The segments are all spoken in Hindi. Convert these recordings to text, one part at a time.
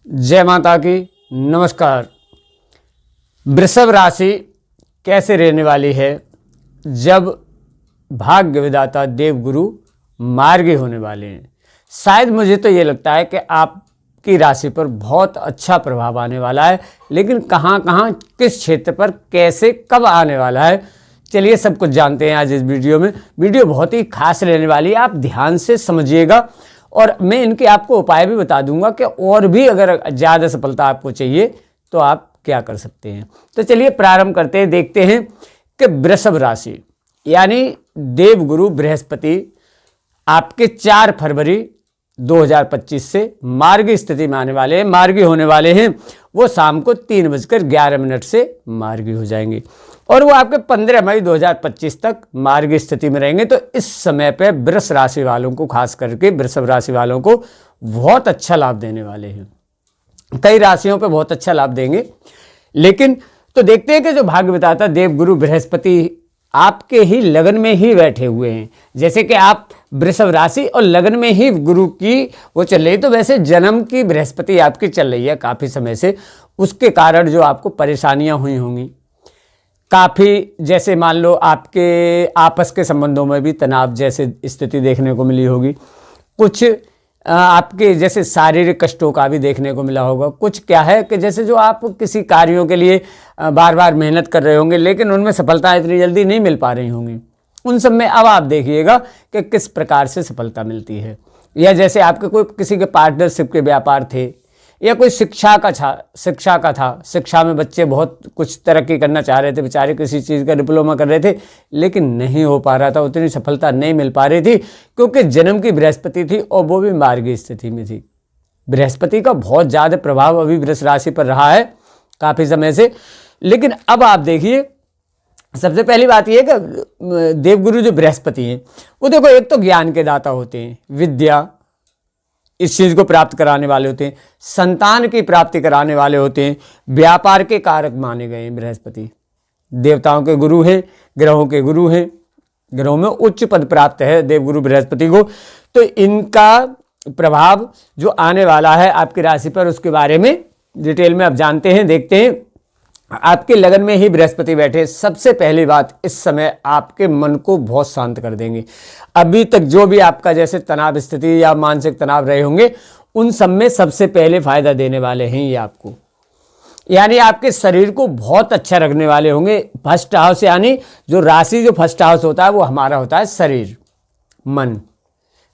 जय माता की। नमस्कार। वृषभ राशि कैसे रहने वाली है जब भाग्य विधाता देवगुरु मार्गी होने वाले हैं। शायद मुझे तो ये लगता है कि आपकी राशि पर बहुत अच्छा प्रभाव आने वाला है, लेकिन कहाँ कहाँ किस क्षेत्र पर कैसे कब आने वाला है, चलिए सब कुछ जानते हैं आज इस वीडियो में। वीडियो बहुत ही खास रहने वाली है, आप ध्यान से समझिएगा और मैं इनके आपको उपाय भी बता दूंगा कि और भी अगर ज़्यादा सफलता आपको चाहिए तो आप क्या कर सकते हैं। तो चलिए प्रारंभ करते हैं, देखते हैं कि वृषभ राशि यानी देवगुरु बृहस्पति आपके 4 फरवरी 2025 से मार्गी स्थिति में आने वाले हैं, मार्गी होने वाले हैं। वो शाम को 3:11 से मार्गी हो जाएंगे और वो आपके 15 मई 2025 तक मार्गी स्थिति में रहेंगे। तो इस समय पे वृष राशि वालों को, खास करके वृषभ राशि वालों को बहुत अच्छा लाभ देने वाले हैं। कई राशियों पे बहुत अच्छा लाभ देंगे, लेकिन तो देखते हैं कि जो भाग्य विधाता देवगुरु बृहस्पति आपके ही लगन में ही बैठे हुए हैं। जैसे कि आप वृषभ राशि और लगन में ही गुरु की वो चल रही है, तो वैसे जन्म की बृहस्पति आपकी चल रही है काफ़ी समय से। उसके कारण जो आपको परेशानियां हुई होंगी काफ़ी, जैसे मान लो आपके आपस के संबंधों में भी तनाव जैसे स्थिति देखने को मिली होगी। कुछ आपके जैसे शारीरिक कष्टों का भी देखने को मिला होगा। कुछ क्या है कि जैसे जो आप किसी कार्यों के लिए बार बार मेहनत कर रहे होंगे, लेकिन उनमें सफलता इतनी जल्दी नहीं मिल पा रही होंगी। उन सब में अब आप देखिएगा कि किस प्रकार से सफलता मिलती है। या जैसे आपके कोई किसी के पार्टनरशिप के व्यापार थे, या कोई शिक्षा का था, शिक्षा में बच्चे बहुत कुछ तरक्की करना चाह रहे थे, बेचारे किसी चीज़ का डिप्लोमा कर रहे थे लेकिन नहीं हो पा रहा था, उतनी सफलता नहीं मिल पा रही थी क्योंकि जन्म की बृहस्पति थी और वो भी मार्गी स्थिति में थी। बृहस्पति का बहुत ज़्यादा प्रभाव अभी वृष राशि पर रहा है काफ़ी समय से। लेकिन अब आप देखिए, सबसे पहली बात यह है कि देवगुरु जो बृहस्पति हैं वो देखो, एक तो ज्ञान के दाता होते हैं, विद्या इस चीज़ को प्राप्त कराने वाले होते हैं, संतान की प्राप्ति कराने वाले होते हैं, व्यापार के कारक माने गए हैं। बृहस्पति देवताओं के गुरु हैं, ग्रहों के गुरु हैं, ग्रहों में उच्च पद प्राप्त है देवगुरु बृहस्पति को। तो इनका प्रभाव जो आने वाला है आपकी राशि पर, उसके बारे में डिटेल में अब जानते हैं, देखते हैं। आपके लगन में ही बृहस्पति बैठे, सबसे पहली बात इस समय आपके मन को बहुत शांत कर देंगे। अभी तक जो भी आपका जैसे तनाव स्थिति या मानसिक तनाव रहे होंगे, उन सब में सबसे पहले फायदा देने वाले हैं ये आपको, यानी आपके शरीर को बहुत अच्छा रखने वाले होंगे। फर्स्ट हाउस यानी जो राशि, जो फर्स्ट हाउस होता है वो हमारा होता है शरीर, मन,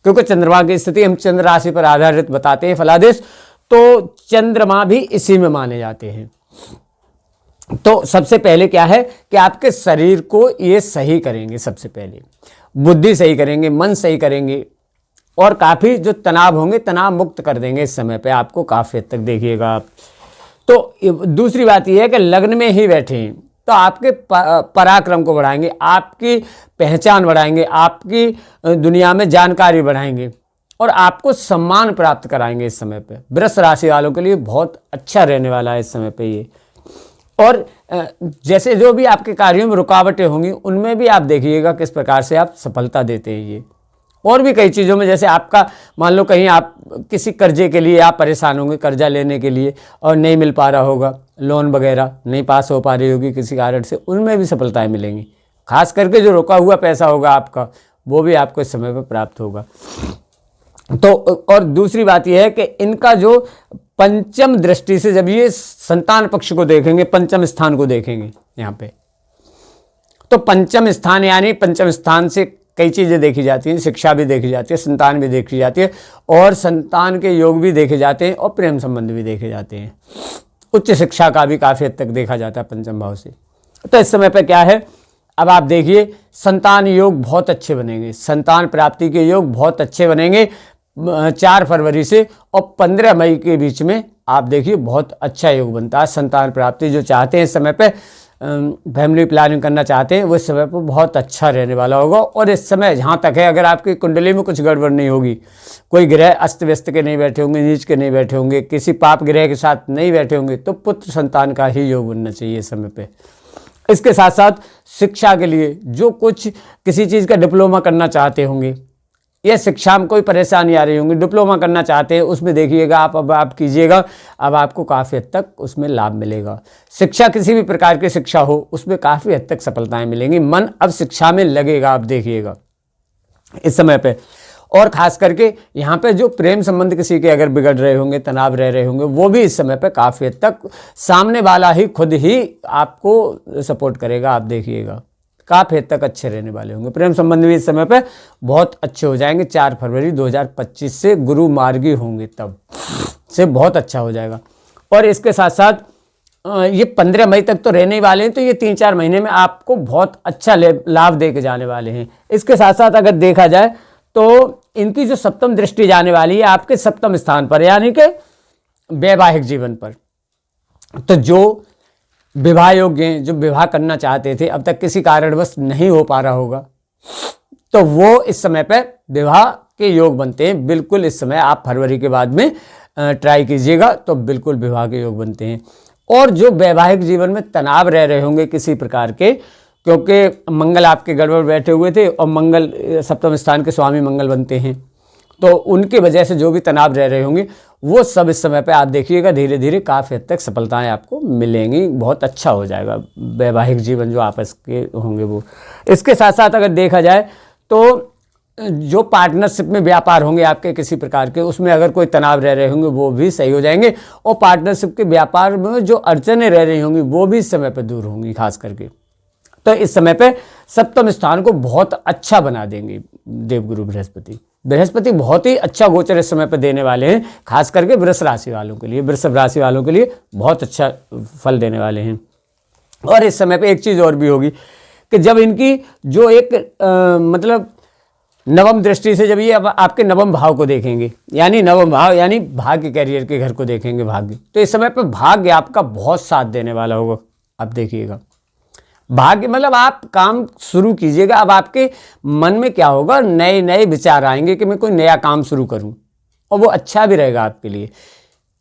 क्योंकि चंद्रमा की स्थिति हम चंद्र राशि पर आधारित बताते हैं फलादेश, तो चंद्रमा भी इसी में माने जाते हैं। तो सबसे पहले क्या है कि आपके शरीर को ये सही करेंगे, सबसे पहले बुद्धि सही करेंगे, मन सही करेंगे और काफ़ी जो तनाव होंगे तनाव मुक्त कर देंगे इस समय पे आपको, काफ़ी हद तक देखिएगा आप। तो दूसरी बात यह है कि लग्न में ही बैठे हैं तो आपके पराक्रम को बढ़ाएंगे, आपकी पहचान बढ़ाएंगे, आपकी दुनिया में जानकारी बढ़ाएंगे और आपको सम्मान प्राप्त कराएंगे इस समय पे। वृष राशि वालों के लिए बहुत अच्छा रहने वाला है इस समय पे ये। और जैसे जो भी आपके कार्यों में रुकावटें होंगी उनमें भी आप देखिएगा किस प्रकार से आप सफलता देते हैं ये। और भी कई चीज़ों में, जैसे आपका मान लो कहीं आप किसी कर्जे के लिए आप परेशान होंगे, कर्जा लेने के लिए और नहीं मिल पा रहा होगा, लोन वगैरह नहीं पास हो पा रही होगी किसी कारण से, उनमें भी सफलताएं मिलेंगी। खास करके जो रुका हुआ पैसा होगा आपका, वो भी आपको इस समय पर प्राप्त होगा। तो और दूसरी बात यह है कि इनका जो पंचम दृष्टि से जब ये संतान पक्ष को देखेंगे, पंचम स्थान को देखेंगे यहाँ पे, तो पंचम स्थान यानी पंचम स्थान से कई चीज़ें देखी जाती हैं, शिक्षा भी देखी जाती है, संतान भी देखी जाती है और संतान के योग भी देखे जाते हैं और प्रेम संबंध भी देखे जाते हैं। उच्च शिक्षा का भी काफ़ी हद तक देखा जाता है पंचम भाव से। तो इस समय पे क्या है, अब आप देखिए संतान योग बहुत अच्छे बनेंगे, संतान प्राप्ति के योग बहुत अच्छे बनेंगे 4 फरवरी से और 15 मई के बीच में आप देखिए बहुत अच्छा योग बनता है। संतान प्राप्ति जो चाहते हैं इस समय पे, फैमिली प्लानिंग करना चाहते हैं, वो इस समय पर बहुत अच्छा रहने वाला होगा। और इस समय जहाँ तक है, अगर आपकी कुंडली में कुछ गड़बड़ नहीं होगी, कोई ग्रह अस्त व्यस्त के नहीं बैठे होंगे, नीच के नहीं बैठे होंगे, किसी पाप ग्रह के साथ नहीं बैठे होंगे, तो पुत्र संतान का ही योग बनना चाहिए इस समय पे। इसके साथ साथ शिक्षा के लिए जो कुछ किसी चीज़ का डिप्लोमा करना चाहते होंगे, या शिक्षा में कोई परेशानी आ रही होंगी, डिप्लोमा करना चाहते हैं उसमें देखिएगा अब आप कीजिएगा, अब आपको काफ़ी हद तक उसमें लाभ मिलेगा। शिक्षा किसी भी प्रकार की शिक्षा हो उसमें काफ़ी हद तक सफलताएं मिलेंगी, मन अब शिक्षा में लगेगा आप देखिएगा इस समय पे। और ख़ास करके यहाँ पे जो प्रेम संबंध किसी के अगर बिगड़ रहे होंगे, तनाव रह रहे होंगे, वो भी इस समय पे काफ़ी हद तक सामने वाला ही खुद ही आपको सपोर्ट करेगा आप देखिएगा, काफ़ी हद तक अच्छे रहने वाले होंगे। प्रेम संबंध भी इस समय पे बहुत अच्छे हो जाएंगे। 4 फरवरी 2025 से गुरु मार्गी होंगे तब से बहुत अच्छा हो जाएगा। और इसके साथ साथ ये 15 मई तक तो रहने ही वाले हैं, तो ये 3-4 महीने में आपको बहुत अच्छा लाभ दे के जाने वाले हैं। इसके साथ साथ अगर देखा जाए तो इनकी जो सप्तम दृष्टि जाने वाली है आपके सप्तम स्थान पर, यानी कि वैवाहिक जीवन पर। तो जो विवाह योग्य हैं, जो विवाह करना चाहते थे, अब तक किसी कारणवश नहीं हो पा रहा होगा, तो वो इस समय पे विवाह के योग बनते हैं। बिल्कुल इस समय आप फरवरी के बाद में ट्राई कीजिएगा तो बिल्कुल विवाह के योग बनते हैं। और जो वैवाहिक जीवन में तनाव रह रहे होंगे किसी प्रकार के, क्योंकि मंगल आपके गड़बड़ बैठे हुए थे और मंगल सप्तम स्थान के स्वामी मंगल बनते हैं, तो उनकी वजह से जो भी तनाव रह रहे होंगे वो सब इस समय पे आप देखिएगा धीरे धीरे काफ़ी हद तक सफलताएं आपको मिलेंगी, बहुत अच्छा हो जाएगा वैवाहिक जीवन जो आपस के होंगे वो। इसके साथ साथ अगर देखा जाए तो जो पार्टनरशिप में व्यापार होंगे आपके किसी प्रकार के, उसमें अगर कोई तनाव रह रहे होंगे वो भी सही हो जाएंगे। और पार्टनरशिप के व्यापार में जो अड़चनें रह रही होंगी वो भी इस समय पर दूर होंगी खास करके। तो इस समय पे सप्तम स्थान को बहुत अच्छा बना देंगे देवगुरु बृहस्पति। बृहस्पति बहुत ही अच्छा गोचर इस समय पे देने वाले हैं, खास करके वृष राशि वालों के लिए, वृषभ राशि वालों के लिए बहुत अच्छा फल देने वाले हैं। और इस समय पे एक चीज़ और भी होगी कि जब इनकी जो एक मतलब नवम दृष्टि से जब ये अब आपके नवम भाव को देखेंगे, यानी नवम भाव यानी भाग्य कैरियर के घर को देखेंगे भाग्य, तो इस समय पे भाग्य आपका बहुत साथ देने वाला होगा। आप देखिएगा भाग्य मतलब आप काम शुरू कीजिएगा, अब आपके मन में क्या होगा, नए नए विचार आएंगे कि मैं कोई नया काम शुरू करूं और वो अच्छा भी रहेगा आपके लिए।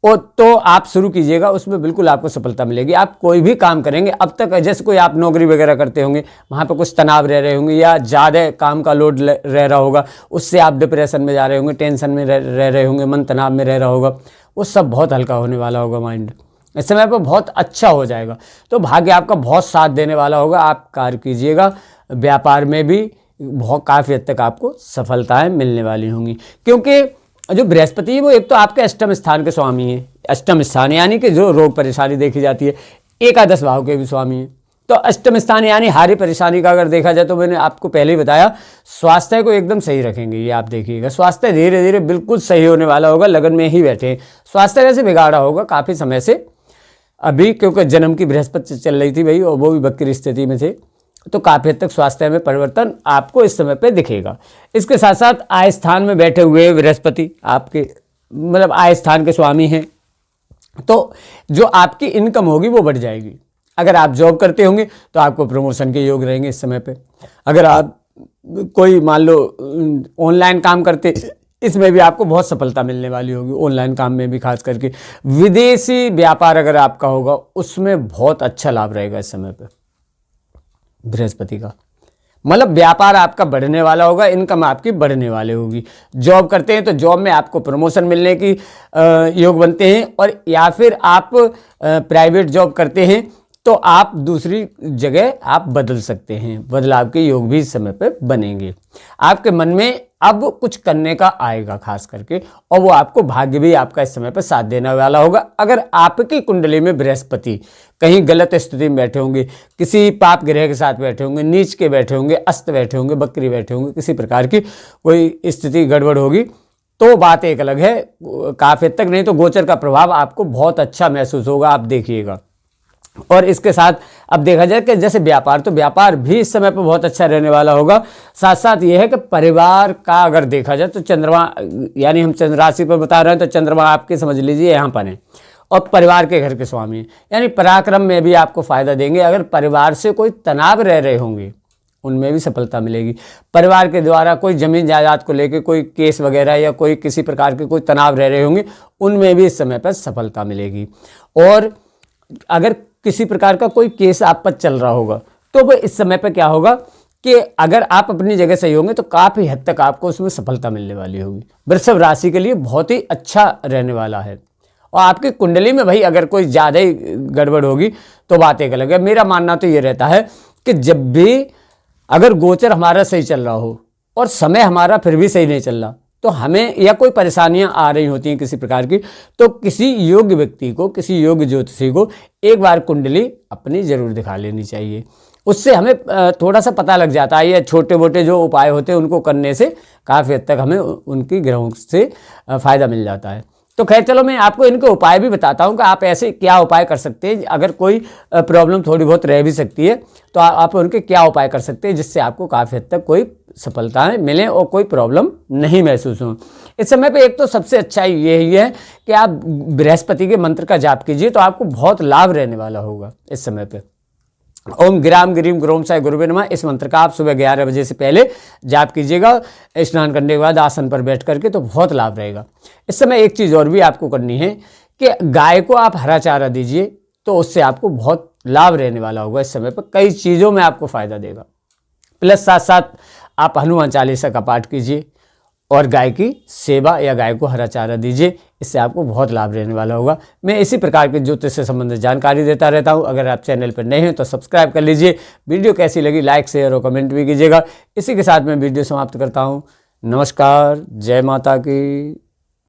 और तो आप शुरू कीजिएगा, उसमें बिल्कुल आपको सफलता मिलेगी। आप कोई भी काम करेंगे, अब तक जैसे कोई आप नौकरी वगैरह करते होंगे, वहाँ पे कुछ तनाव रह रहे होंगे या ज़्यादा काम का लोड रह रहा होगा, उससे आप डिप्रेशन में जा रहे होंगे, टेंशन में रह रहे होंगे, मन तनाव में रह रहा होगा, वो सब बहुत हल्का होने वाला होगा माइंड इस समय पर बहुत अच्छा हो जाएगा। तो भाग्य आपका बहुत साथ देने वाला होगा। आप कार्य कीजिएगा, व्यापार में भी बहुत काफ़ी हद तक आपको सफलताएं मिलने वाली होंगी, क्योंकि जो बृहस्पति है वो एक तो आपके अष्टम स्थान के स्वामी है। अष्टम स्थान यानी कि जो रोग परेशानी देखी जाती है, एकादश भाव के भी स्वामी है। तो अष्टम स्थान यानी हारी परेशानी का अगर देखा जाए तो मैंने आपको पहले ही बताया, स्वास्थ्य को एकदम सही रखेंगे। ये आप देखिएगा स्वास्थ्य धीरे धीरे बिल्कुल सही होने वाला होगा। लगन में ही बैठे, स्वास्थ्य वैसे बिगाड़ा होगा काफ़ी समय से अभी, क्योंकि जन्म की बृहस्पति चल रही थी भाई और वो भी वक्री स्थिति में थे, तो काफ़ी हद तक स्वास्थ्य में परिवर्तन आपको इस समय पे दिखेगा। इसके साथ साथ आय स्थान में बैठे हुए बृहस्पति आपके मतलब आय स्थान के स्वामी हैं, तो जो आपकी इनकम होगी वो बढ़ जाएगी। अगर आप जॉब करते होंगे तो आपको प्रमोशन के योग रहेंगे इस समय पे। अगर आप कोई मान लो ऑनलाइन काम करते, इसमें भी आपको बहुत सफलता मिलने वाली होगी। ऑनलाइन काम में भी खास करके विदेशी व्यापार अगर आपका होगा उसमें बहुत अच्छा लाभ रहेगा इस समय पे बृहस्पति का। मतलब व्यापार आपका बढ़ने वाला होगा, इनकम आपकी बढ़ने वाली होगी। जॉब करते हैं तो जॉब में आपको प्रमोशन मिलने की योग बनते हैं, और या फिर आप प्राइवेट जॉब करते हैं तो आप दूसरी जगह आप बदल सकते हैं। बदलाव के योग भी इस समय पे बनेंगे। आपके मन में अब कुछ करने का आएगा खास करके, और वो आपको भाग्य भी आपका इस समय पे साथ देने वाला होगा। अगर आपकी कुंडली में बृहस्पति कहीं गलत स्थिति में बैठे होंगे, किसी पाप ग्रह के साथ बैठे होंगे, नीच के बैठे होंगे, अस्त बैठे होंगे, बकरी बैठे होंगे, किसी प्रकार की कोई स्थिति गड़बड़ होगी तो बात एक अलग है, काफी हद तक नहीं तो गोचर का प्रभाव आपको बहुत अच्छा महसूस होगा। आप देखिएगा। और इसके साथ अब देखा जाए कि जैसे व्यापार, तो व्यापार भी इस समय पर बहुत अच्छा रहने वाला होगा। साथ साथ ये है कि परिवार का अगर देखा जाए तो चंद्रमा, यानी हम चंद्र राशि पर बता रहे हैं तो चंद्रमा आपके समझ लीजिए यहाँ पर है, और परिवार के घर के स्वामी हैं, यानी पराक्रम में भी आपको फायदा देंगे। अगर परिवार से कोई तनाव रह रहे होंगे उनमें भी सफलता मिलेगी। परिवार के द्वारा कोई जमीन जायदाद को लेकर कोई केस वगैरह या कोई किसी प्रकार के कोई तनाव रह रहे होंगे उनमें भी इस समय पर सफलता मिलेगी। और अगर किसी प्रकार का कोई केस आप पर चल रहा होगा तो वो इस समय पे क्या होगा कि अगर आप अपनी जगह सही होंगे तो काफ़ी हद तक आपको उसमें सफलता मिलने वाली होगी। वृषभ राशि के लिए बहुत ही अच्छा रहने वाला है। और आपकी कुंडली में भाई अगर कोई ज़्यादा ही गड़बड़ होगी तो बात एक अलग है। मेरा मानना तो ये रहता है कि जब भी अगर गोचर हमारा सही चल रहा हो और समय हमारा फिर भी सही नहीं चल रहा, तो हमें या कोई परेशानियां आ रही होती हैं किसी प्रकार की, तो किसी योग्य व्यक्ति को, किसी योग्य ज्योतिषी को एक बार कुंडली अपनी जरूर दिखा लेनी चाहिए। उससे हमें थोड़ा सा पता लग जाता है। ये छोटे मोटे जो उपाय होते हैं उनको करने से काफ़ी हद तक हमें उनकी ग्रहों से फ़ायदा मिल जाता है। तो खैर चलो, मैं आपको इनके उपाय भी बताता हूँ कि आप ऐसे क्या उपाय कर सकते हैं। अगर कोई प्रॉब्लम थोड़ी बहुत रह भी सकती है तो आप उनके क्या उपाय कर सकते हैं जिससे आपको काफ़ी हद तक कोई सफलताएं मिलें और कोई प्रॉब्लम नहीं महसूस हो। इस समय पे एक तो सबसे अच्छा यही है कि आप बृहस्पति के मंत्र का जाप कीजिए, तो आपको बहुत लाभ रहने वाला होगा इस समय पे। ओम ग्राम ग्रीम ग्रोम साई गुरुवे नमः, इस मंत्र का आप सुबह 11 बजे से पहले जाप कीजिएगा स्नान करने के बाद आसन पर बैठ करके, तो बहुत लाभ रहेगा। इस समय एक चीज़ और भी आपको करनी है कि गाय को आप हरा चारा दीजिए, तो उससे आपको बहुत लाभ रहने वाला होगा। इस समय पर कई चीज़ों में आपको फ़ायदा देगा। प्लस साथ साथ आप हनुमान चालीसा का पाठ कीजिए और गाय की सेवा या गाय को हरा चारा दीजिए, इससे आपको बहुत लाभ रहने वाला होगा। मैं इसी प्रकार के ज्योतिष से संबंधित जानकारी देता रहता हूं। अगर आप चैनल पर नए हैं तो सब्सक्राइब कर लीजिए। वीडियो कैसी लगी लाइक शेयर और कमेंट भी कीजिएगा। इसी के साथ मैं वीडियो समाप्त करता हूं। नमस्कार, जय माता की।